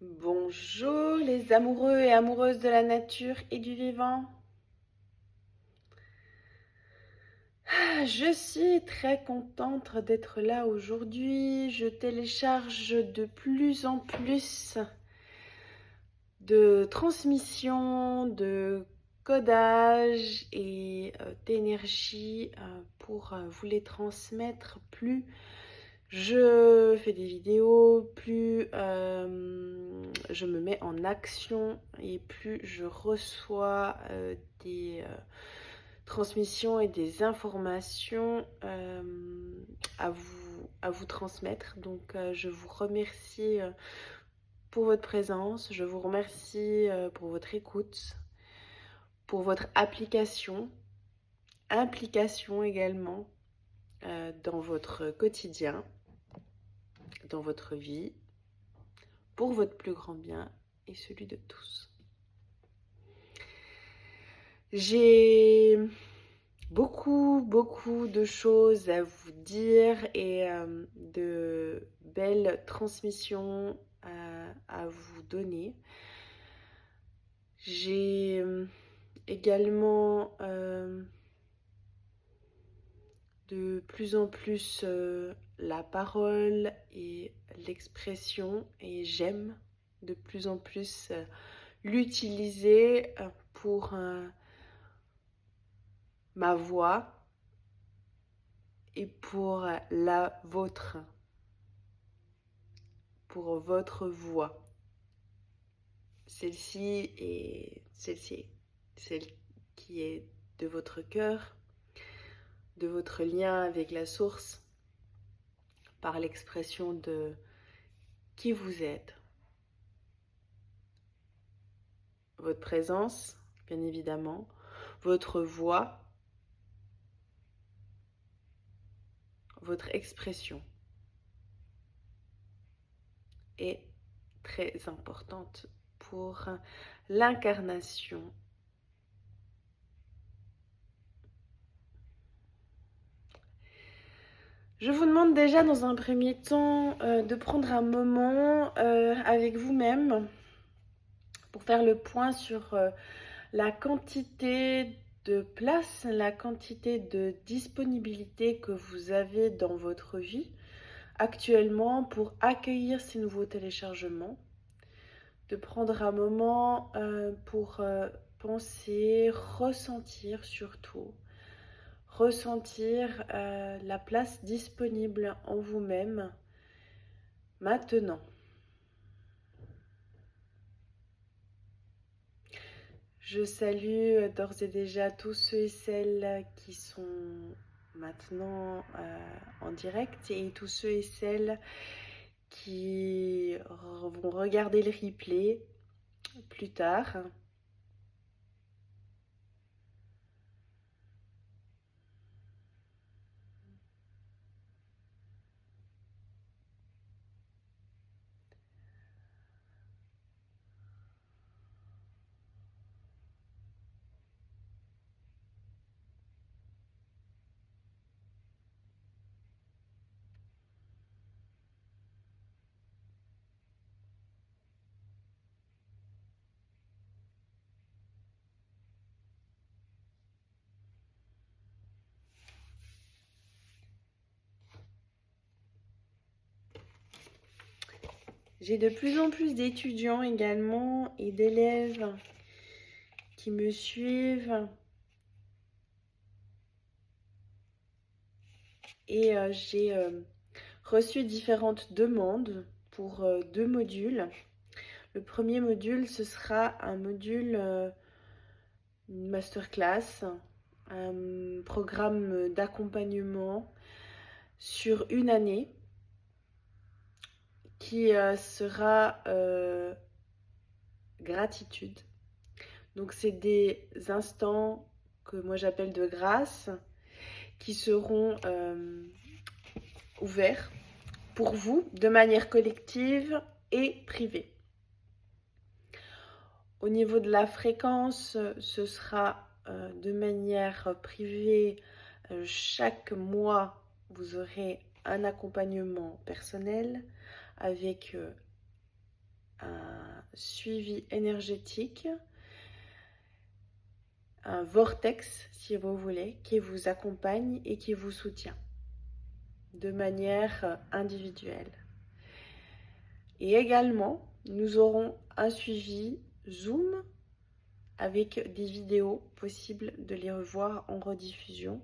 Bonjour les amoureux et amoureuses de la nature et du vivant. Je suis très contente d'être là aujourd'hui. Je télécharge de plus en plus de transmissions, de codage et d'énergie pour vous les transmettre. Plus je fais des vidéos, plus je me mets en action et plus je reçois des transmissions et des informations à vous transmettre. Donc je vous remercie pour votre présence, je vous remercie pour votre écoute, pour votre implication également dans votre quotidien, dans votre vie, pour votre plus grand bien et celui de tous. J'ai beaucoup de choses à vous dire et de belles transmissions à vous donner. J'ai également de plus en plus la parole et l'expression, et j'aime de plus en plus l'utiliser pour ma voix et pour la vôtre, pour votre voix. Celle-ci est celle qui est de votre cœur, de votre lien avec la source, par l'expression de qui vous êtes, votre présence, bien évidemment, votre voix, votre expression est très importante pour l'incarnation. Je vous demande déjà dans un premier temps de prendre un moment avec vous-même pour faire le point sur la quantité de place, la quantité de disponibilité que vous avez dans votre vie actuellement pour accueillir ces nouveaux téléchargements. De prendre un moment pour penser, ressentir surtout. Ressentir la place disponible en vous-même maintenant. Je salue d'ores et déjà tous ceux et celles qui sont maintenant en direct et tous ceux et celles qui vont regarder le replay plus tard. J'ai de plus en plus d'étudiants également et d'élèves qui me suivent. Et j'ai reçu différentes demandes pour 2 modules. Le premier module, ce sera un module une masterclass, un programme d'accompagnement sur une année qui sera gratitude. Donc c'est des instants que moi j'appelle de grâce qui seront ouverts pour vous de manière collective et privée. Au niveau de la fréquence, ce sera de manière privée. Chaque mois, vous aurez un accompagnement personnel avec un suivi énergétique, un vortex si vous voulez, qui vous accompagne et qui vous soutient de manière individuelle. Et également, nous aurons un suivi Zoom avec des vidéos possibles de les revoir en rediffusion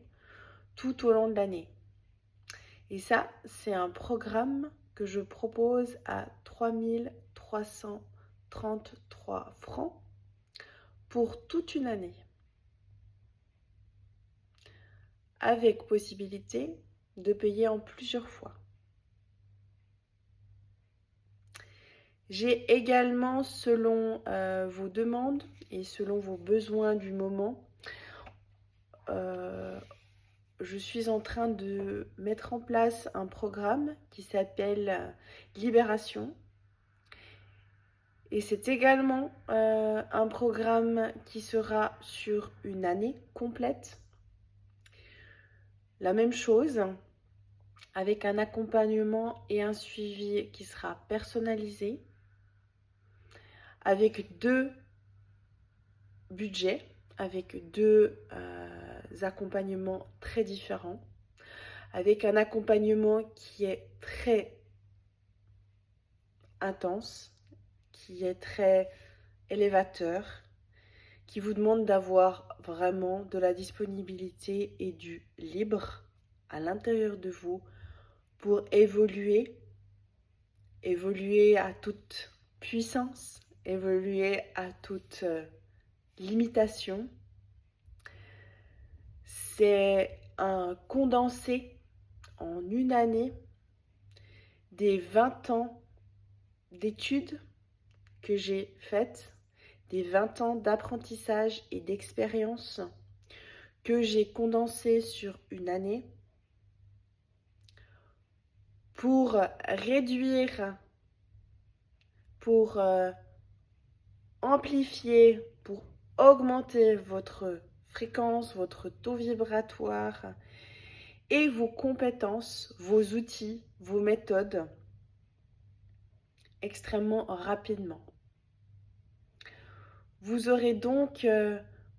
tout au long de l'année. Et ça, c'est un programme que je propose à 3 333 francs pour toute une année, avec possibilité de payer en plusieurs fois. J'ai également, selon vos demandes et selon vos besoins du moment, je suis en train de mettre en place un programme qui s'appelle Libération. Et c'est également un programme qui sera sur une année complète. La même chose, avec un accompagnement et un suivi qui sera personnalisé, avec 2 budgets, avec 2 accompagnements très différents, avec un accompagnement qui est très intense, qui est très élévateur, qui vous demande d'avoir vraiment de la disponibilité et du libre à l'intérieur de vous pour évoluer à toute puissance, évoluer à toute limitation. C'est un condensé en une année des 20 ans d'études que j'ai faites, des 20 ans d'apprentissage et d'expérience que j'ai condensé sur une année pour réduire, pour amplifier, pour augmenter votre fréquence, votre taux vibratoire et vos compétences, vos outils, vos méthodes extrêmement rapidement. Vous aurez donc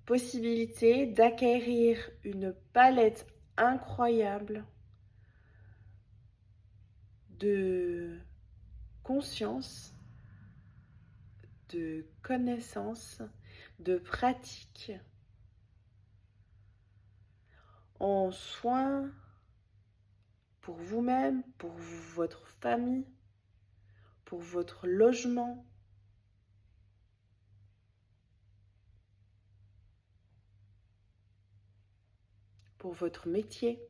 possibilité d'acquérir une palette incroyable de conscience, de connaissances, de pratiques en soins pour vous-même, pour votre famille, pour votre logement, pour votre métier,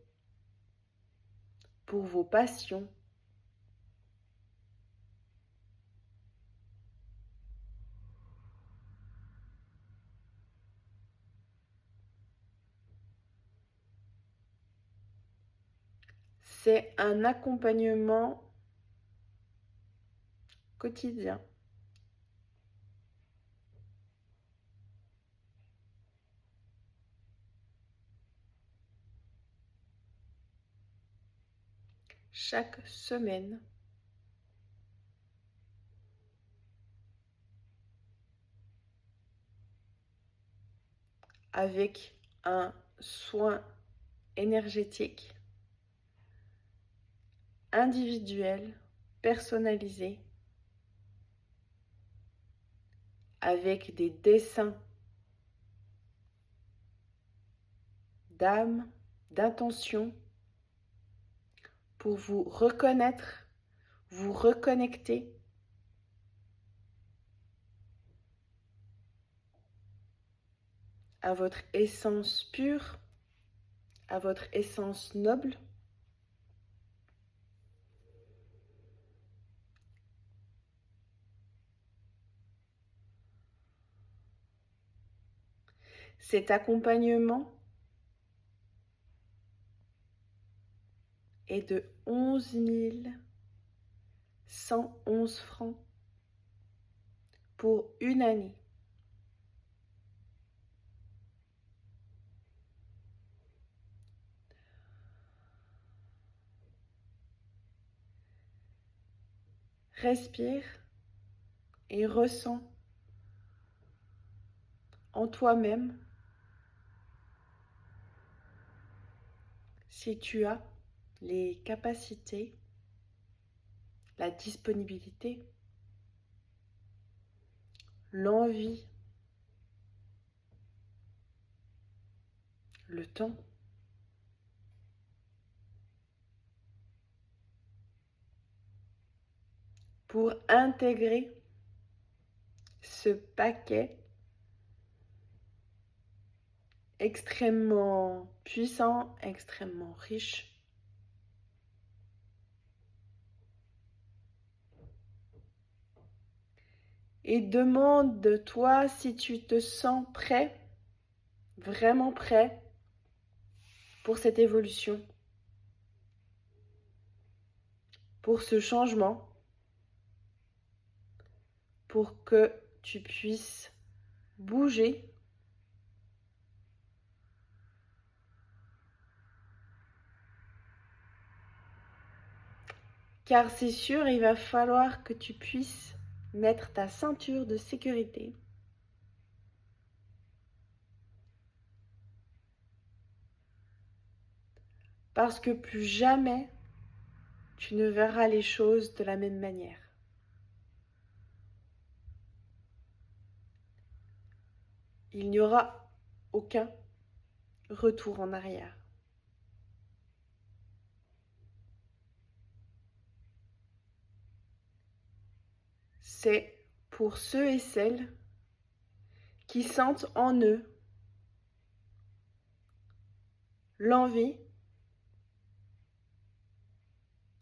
pour vos passions. C'est un accompagnement quotidien. Chaque semaine, avec un soin énergétique individuel, personnalisé, avec des dessins d'âme, d'intention, pour vous reconnaître, vous reconnecter à votre essence pure, à votre essence noble. Cet accompagnement est de 11 111 francs pour une année. Respire et ressens en toi-même si tu as les capacités, la disponibilité, l'envie, le temps pour intégrer ce paquet extrêmement puissant, extrêmement riche. Et demande-toi si tu te sens prêt, vraiment prêt pour cette évolution, pour ce changement, pour que tu puisses bouger car c'est sûr, il va falloir que tu puisses mettre ta ceinture de sécurité. Parce que plus jamais tu ne verras les choses de la même manière. Il n'y aura aucun retour en arrière. C'est pour ceux et celles qui sentent en eux l'envie,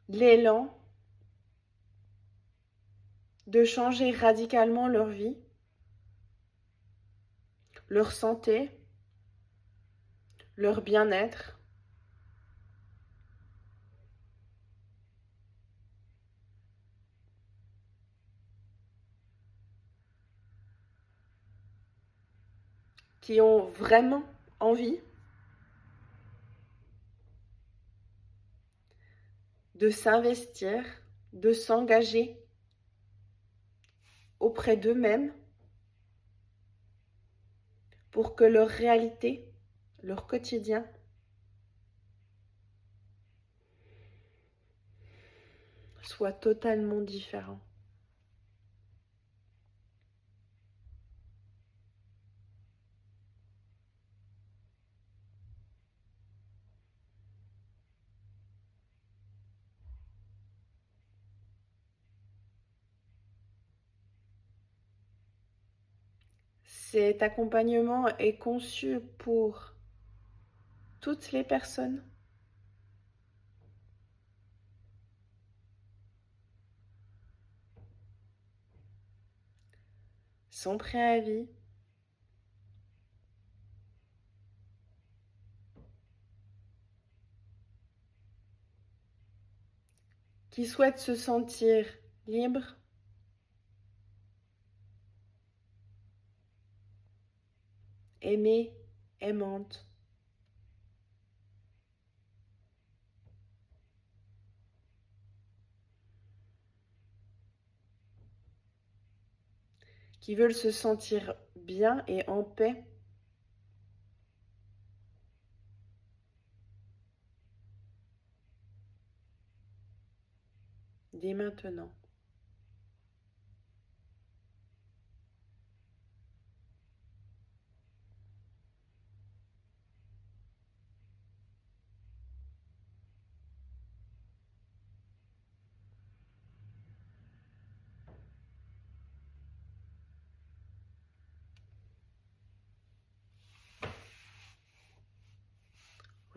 l'élan de changer radicalement leur vie, leur santé, leur bien-être, qui ont vraiment envie de s'investir, de s'engager auprès d'eux-mêmes pour que leur réalité, leur quotidien soit totalement différent. Cet accompagnement est conçu pour toutes les personnes sans préavis, qui souhaitent se sentir libres, aimées, aimantes, qui veulent se sentir bien et en paix dès maintenant.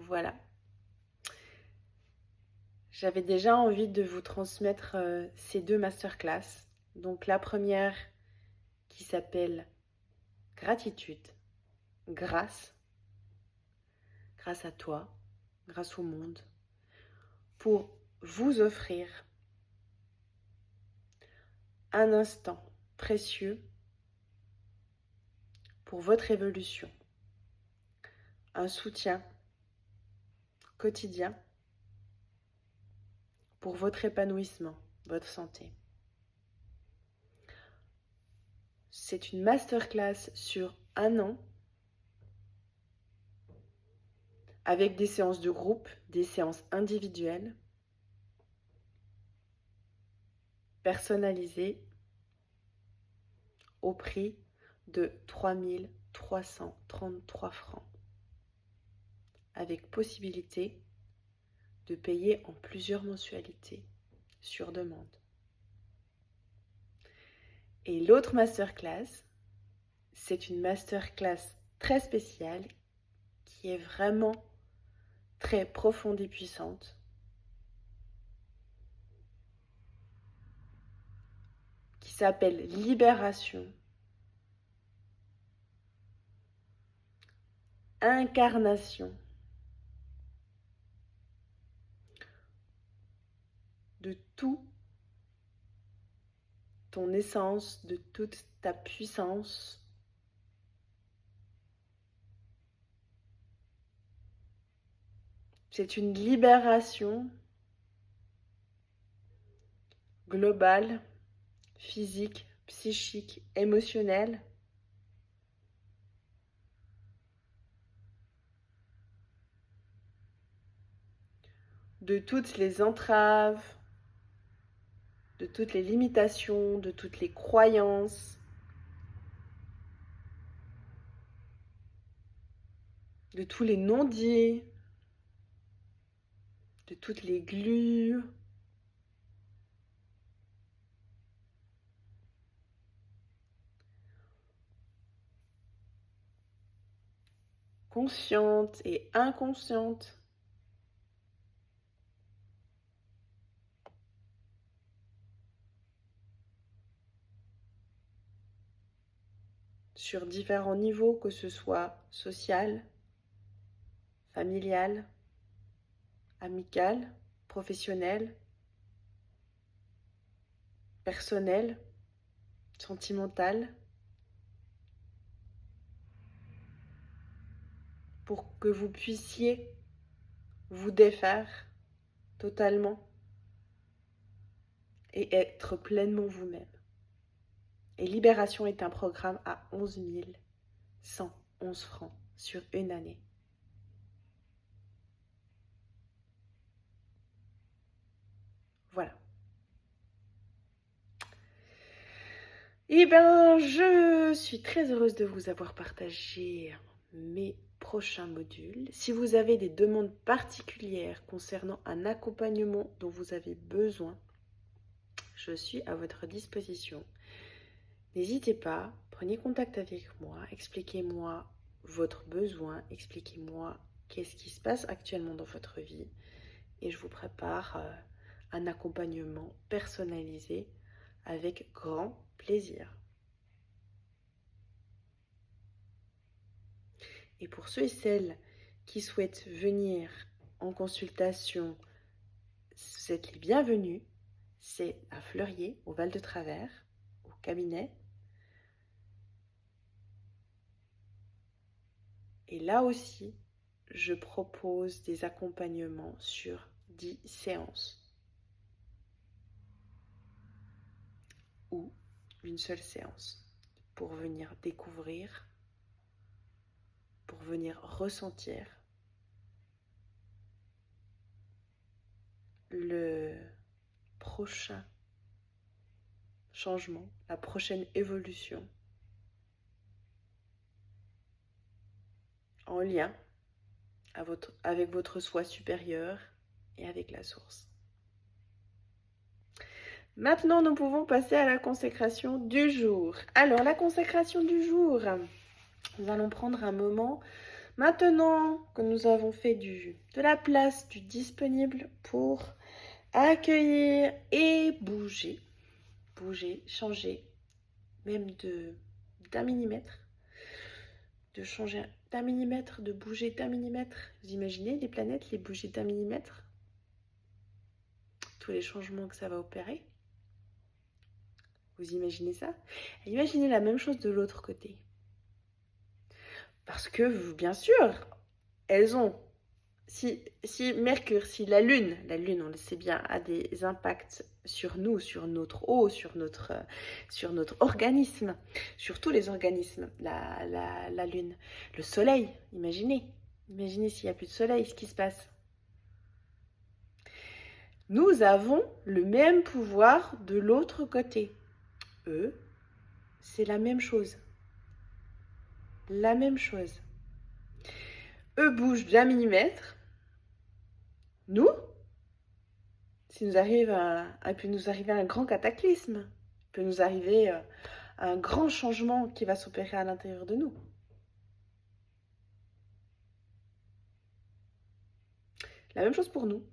Voilà. J'avais déjà envie de vous transmettre ces deux masterclass. Donc la première qui s'appelle Gratitude, grâce à toi, grâce au monde, pour vous offrir un instant précieux pour votre évolution, un soutien quotidien pour votre épanouissement, votre santé. c'est une masterclass sur 1 an avec des séances de groupe, des séances individuelles, personnalisées au prix de 3 333 francs, avec possibilité de payer en plusieurs mensualités sur demande. Et l'autre masterclass, c'est une masterclass très spéciale qui est vraiment très profonde et puissante, qui s'appelle Libération, Incarnation de tout ton essence, de toute ta puissance. C'est une libération globale, physique, psychique, émotionnelle, de toutes les entraves, de toutes les limitations, de toutes les croyances, de tous les non-dits, de toutes les glues, conscientes et inconscientes, sur différents niveaux, que ce soit social, familial, amical, professionnel, personnel, sentimental, pour que vous puissiez vous défaire totalement et être pleinement vous-même. Et Libération est un programme à 11 111 francs sur une année. Voilà. Eh bien, je suis très heureuse de vous avoir partagé mes prochains modules. Si vous avez des demandes particulières concernant un accompagnement dont vous avez besoin, je suis à votre disposition. N'hésitez pas, prenez contact avec moi, expliquez-moi votre besoin, expliquez-moi qu'est-ce qui se passe actuellement dans votre vie et je vous prépare un accompagnement personnalisé avec grand plaisir. Et pour ceux et celles qui souhaitent venir en consultation, vous êtes les bienvenus. C'est à Fleurier, au Val de Travers, au cabinet. Et là aussi, je propose des accompagnements sur 10 séances ou une seule séance pour venir découvrir, pour venir ressentir le prochain changement, la prochaine évolution en lien avec votre soi supérieur et avec la source. Maintenant, nous pouvons passer à la consécration du jour. Alors, la consécration du jour, nous allons prendre un moment. Maintenant que nous avons fait de la place, du disponible pour accueillir et bouger, changer, même d'un millimètre, de changer d'un millimètre, de bouger d'un millimètre. Vous imaginez les planètes, les bouger d'un millimètre? Tous les changements que ça va opérer. Vous imaginez ça? Imaginez la même chose de l'autre côté. Parce que, bien sûr, elles ont si Mercure, si la Lune, on le sait bien, a des impacts sur nous, sur notre eau, sur notre organisme, sur tous les organismes, la Lune, le Soleil, imaginez s'il n'y a plus de Soleil, ce qui se passe. Nous avons le même pouvoir de l'autre côté. Eux, c'est la même chose. La même chose. Eux bougent d'1 millimètre. Nous, s'il nous arrive il peut nous arriver un grand cataclysme. Il peut nous arriver un grand changement qui va s'opérer à l'intérieur de nous. La même chose pour nous.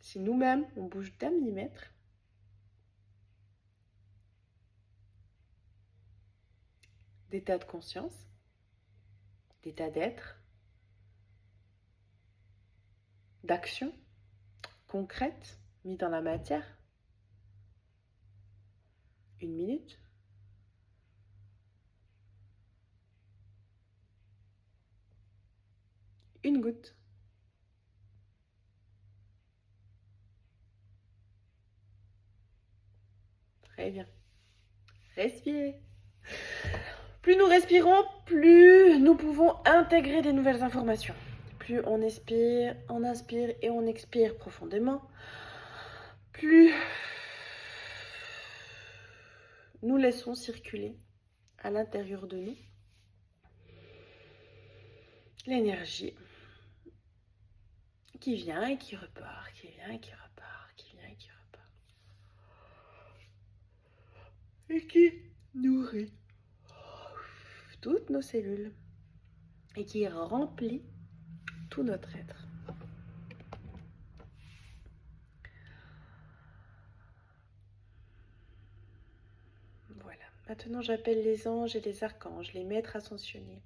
Si nous-mêmes, on bouge d'1 millimètre, d'état de conscience, d'état d'être, d'action concrète, mis dans la matière, 1 minute, une goutte. Très bien. Respirez. Plus nous respirons, plus nous pouvons intégrer des nouvelles informations. Plus on inspire et on expire profondément, plus nous laissons circuler à l'intérieur de nous l'énergie qui vient et qui repart, qui vient et qui repart, qui vient et qui repart. Et qui nourrit toutes nos cellules et qui remplit tout notre être. Voilà. Maintenant, j'appelle les anges et les archanges, les maîtres ascensionnés.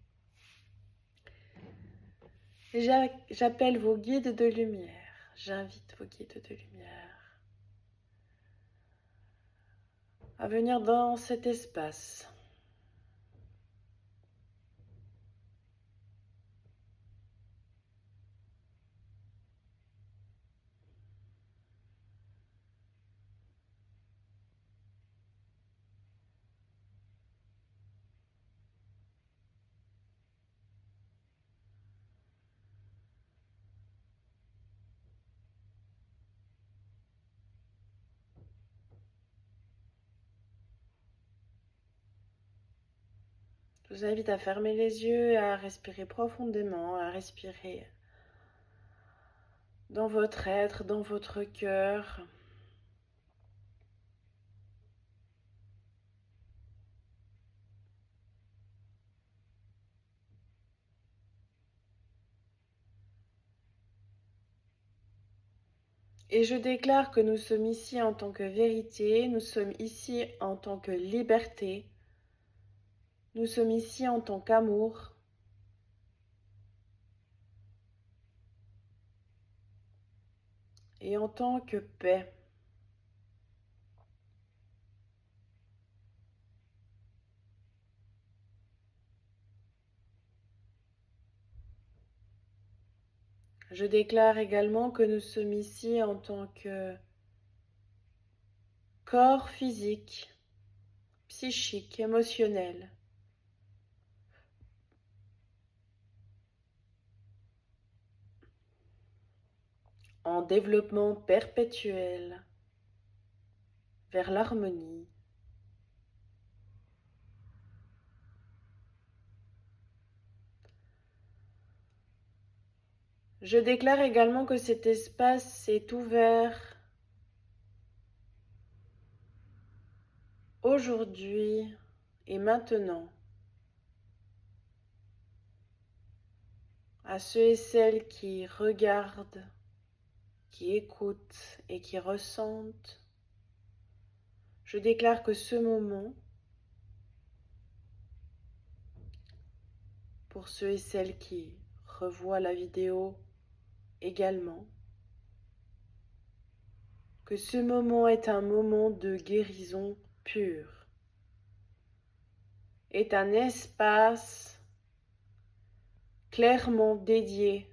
J'appelle vos guides de lumière. J'invite vos guides de lumière à venir dans cet espace. Je vous invite à fermer les yeux, à respirer profondément, à respirer dans votre être, dans votre cœur. Et je déclare que nous sommes ici en tant que vérité, nous sommes ici en tant que liberté, nous sommes ici en tant qu'amour. Et en tant que paix. Je déclare également que nous sommes ici en tant que corps physique, psychique, émotionnel. En développement perpétuel vers l'harmonie. Je déclare également que cet espace est ouvert aujourd'hui et maintenant à ceux et celles qui regardent, qui écoutent et qui ressentent. Je déclare que ce moment, pour ceux et celles qui revoient la vidéo également, que ce moment est un moment de guérison pure, est un espace clairement dédié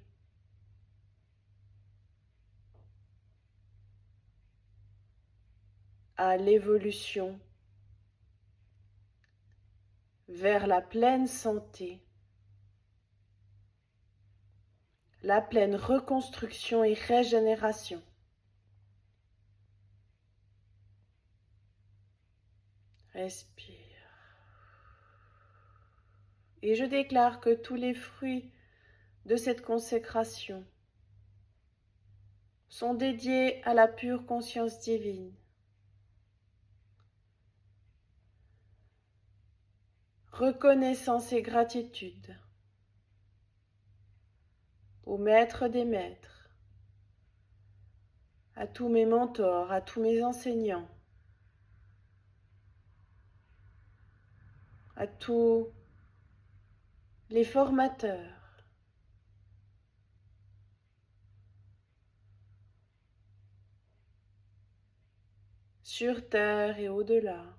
à l'évolution vers la pleine santé, la pleine reconstruction et régénération. Respire. Et je déclare que tous les fruits de cette consécration sont dédiés à la pure conscience divine. Reconnaissance et gratitude au Maître des Maîtres, à tous mes mentors, à tous mes enseignants, à tous les formateurs, sur Terre et au-delà,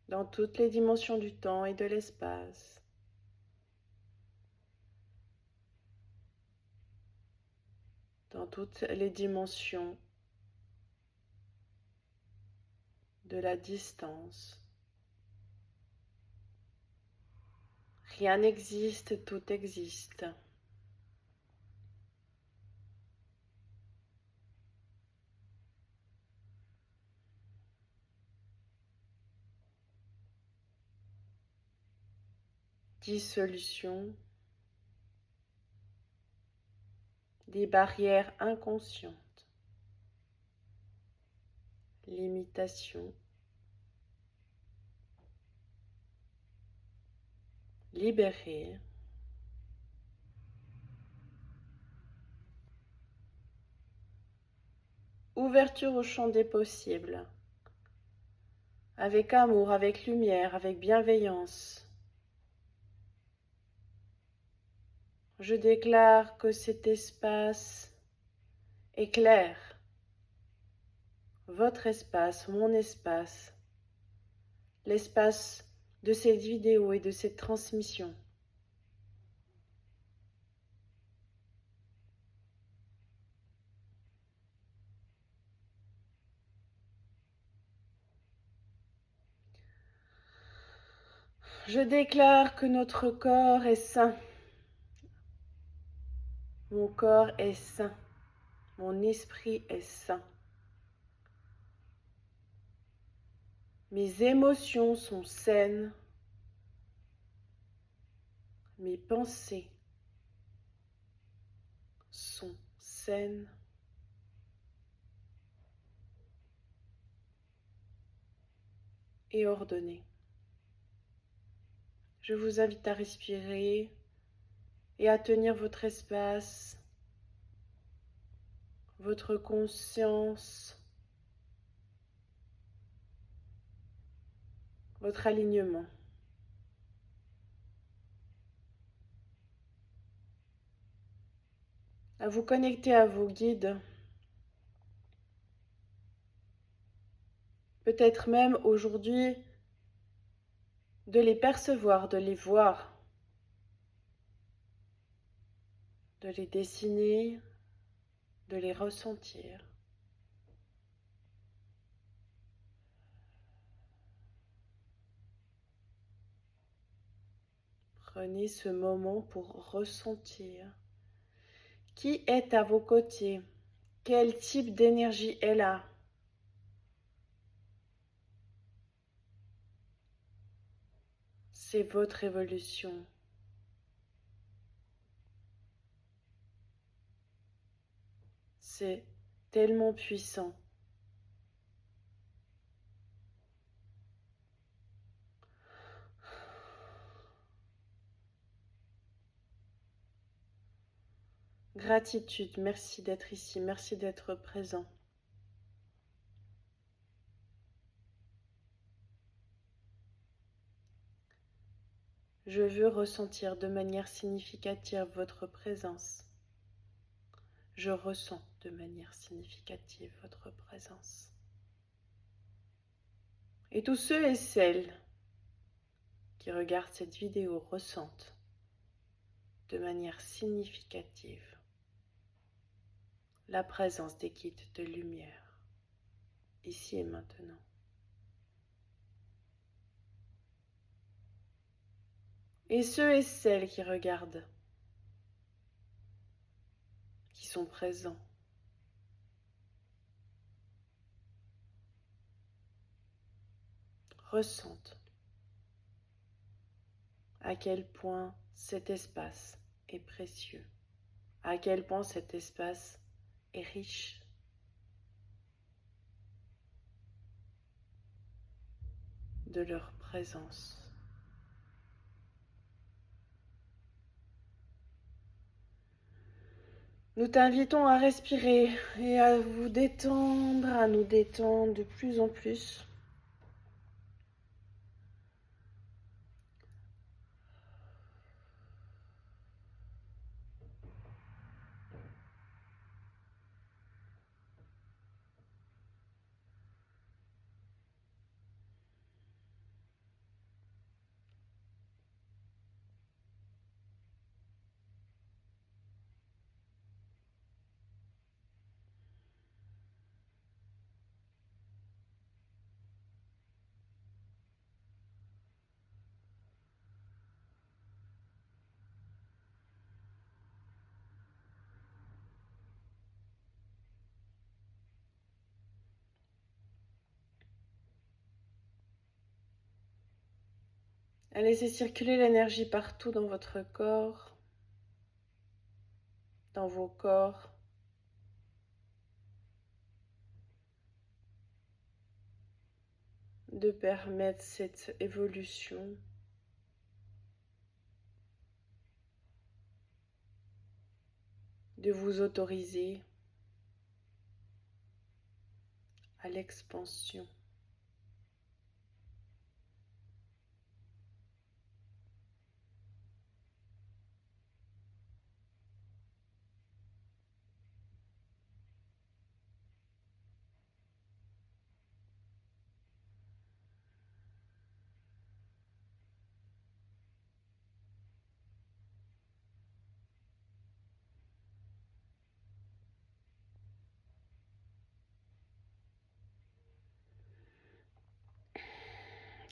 dans toutes les dimensions du temps et de l'espace. Dans toutes les dimensions de la distance. Rien n'existe, tout existe. Dissolution des barrières inconscientes, limitation, libérer, ouverture au champ des possibles, avec amour, avec lumière, avec bienveillance. Je déclare que cet espace est clair, votre espace, mon espace, l'espace de cette vidéo et de cette transmission. Je déclare que notre corps est sain. Mon corps est sain. Mon esprit est sain. Mes émotions sont saines. Mes pensées sont saines. Et ordonnées. Je vous invite à respirer et à tenir votre espace, votre conscience, votre alignement. À vous connecter à vos guides, peut-être même aujourd'hui de les percevoir, de les voir, de les dessiner, de les ressentir. Prenez ce moment pour ressentir. Qui est à vos côtés? Quel type d'énergie est là? C'est votre évolution. C'est tellement puissant. Gratitude, merci d'être ici, merci d'être présent. Je veux ressentir de manière significative votre présence. Je ressens de manière significative votre présence. Et tous ceux et celles qui regardent cette vidéo ressentent de manière significative la présence des guides de lumière. ici et maintenant. Et ceux et celles qui regardent, qui sont présents. Ressentent à quel point cet espace est précieux, à quel point cet espace est riche. De leur présence. Nous t'invitons à respirer et à vous détendre, à nous détendre de plus en plus. Laissez circuler l'énergie partout dans votre corps, dans vos corps. De permettre cette évolution. De vous autoriser à l'expansion.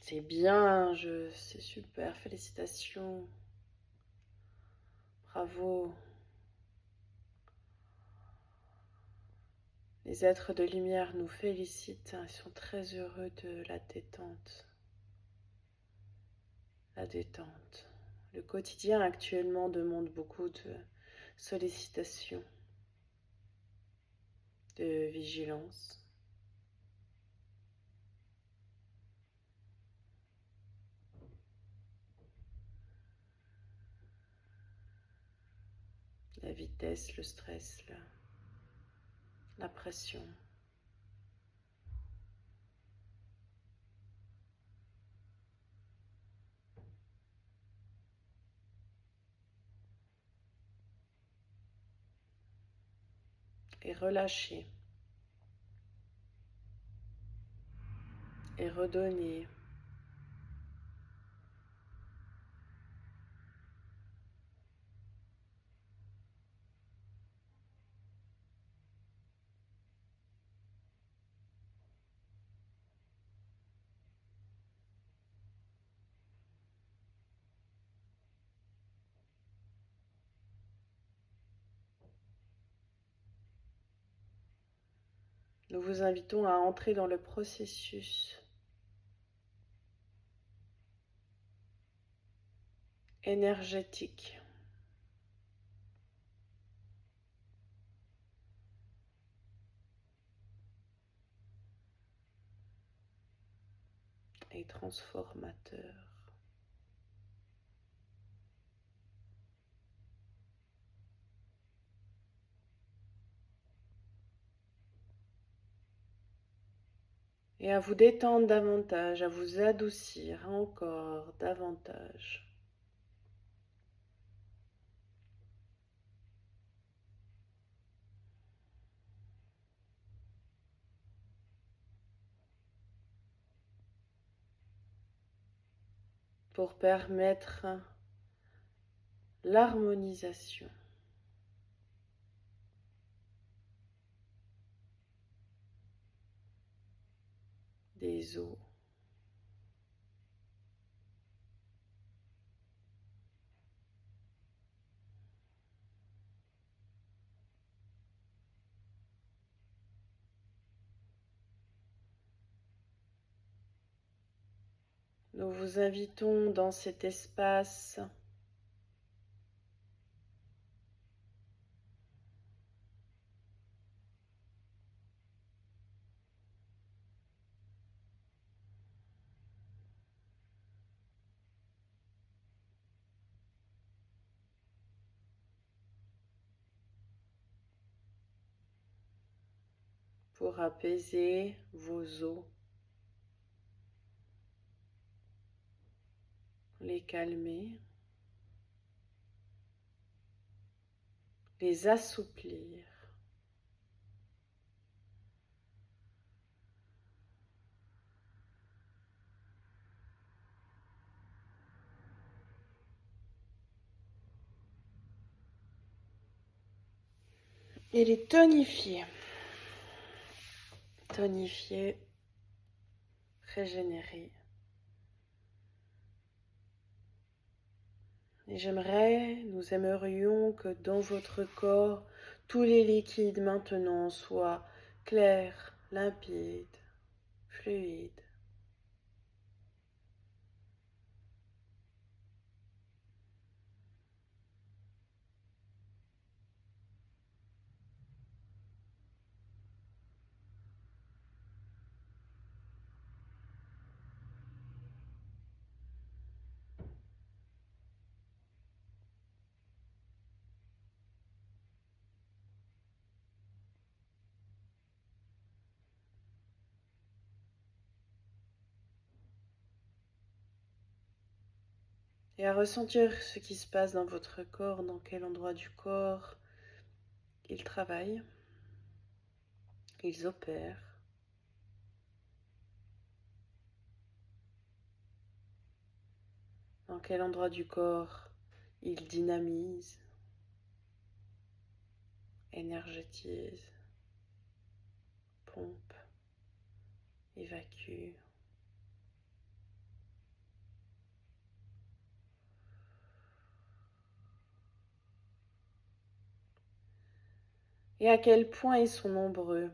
C'est bien, c'est super, félicitations, bravo. Les êtres de lumière nous félicitent, ils sont très heureux de la détente. La détente. Le quotidien actuellement demande beaucoup de sollicitations, de vigilance. La vitesse, le stress, la pression. Et relâcher. Et redonner. Nous vous invitons à entrer dans le processus énergétique et transformateur. Et à vous détendre davantage, à vous adoucir encore davantage. Pour permettre l'harmonisation. les os. Nous vous invitons dans cet espace pour apaiser vos os, les calmer, les assouplir. Et les tonifier. Tonifier, régénérer. Et nous aimerions que dans votre corps, tous les liquides maintenant soient clairs, limpides, fluides. Et à ressentir ce qui se passe dans votre corps, dans quel endroit du corps ils travaillent, ils opèrent. Dans quel endroit du corps ils dynamisent, énergétisent, pompent, évacuent. Et à quel point ils sont nombreux.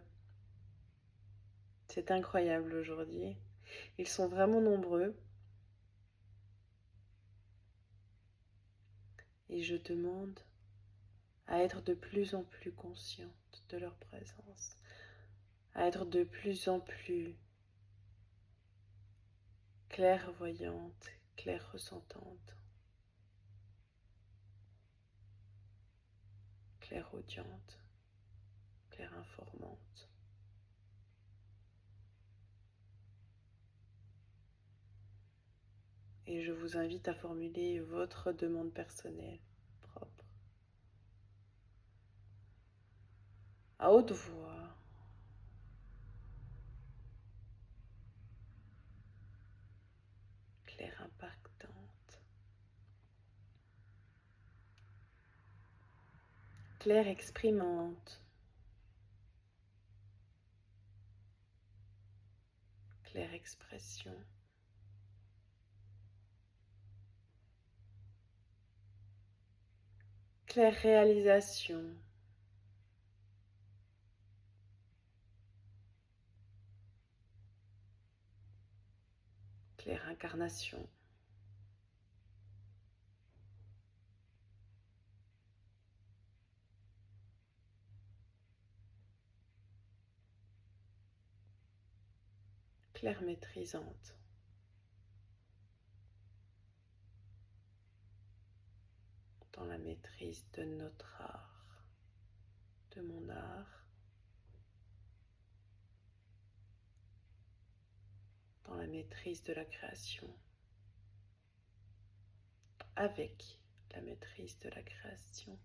C'est incroyable aujourd'hui. Ils sont vraiment nombreux. Et je demande à être de plus en plus consciente de leur présence, à être de plus en plus clairvoyante, clair-ressentante, clairaudiente, clair-informante. Et je vous invite à formuler votre demande personnelle propre, à haute voix, claire impactante, claire exprimante, claire expression. Claire réalisation, claire incarnation, claire maîtrisante, dans la maîtrise de notre art, de mon art, dans la maîtrise de la création, avec la maîtrise de la création.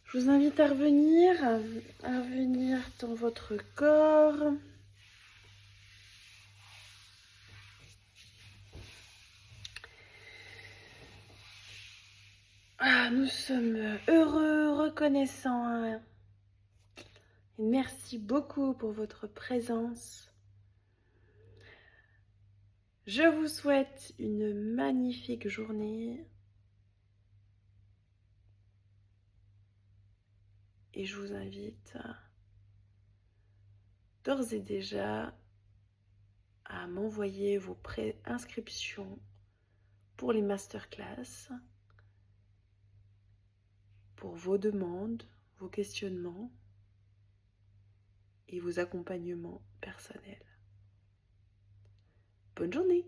Je vous invite à revenir dans votre corps. Nous sommes heureux, reconnaissants. Et merci beaucoup pour votre présence. Je vous souhaite une magnifique journée. Et je vous invite d'ores et déjà à m'envoyer vos préinscriptions pour les masterclass, pour vos demandes, vos questionnements et vos accompagnements personnels. Bonne journée!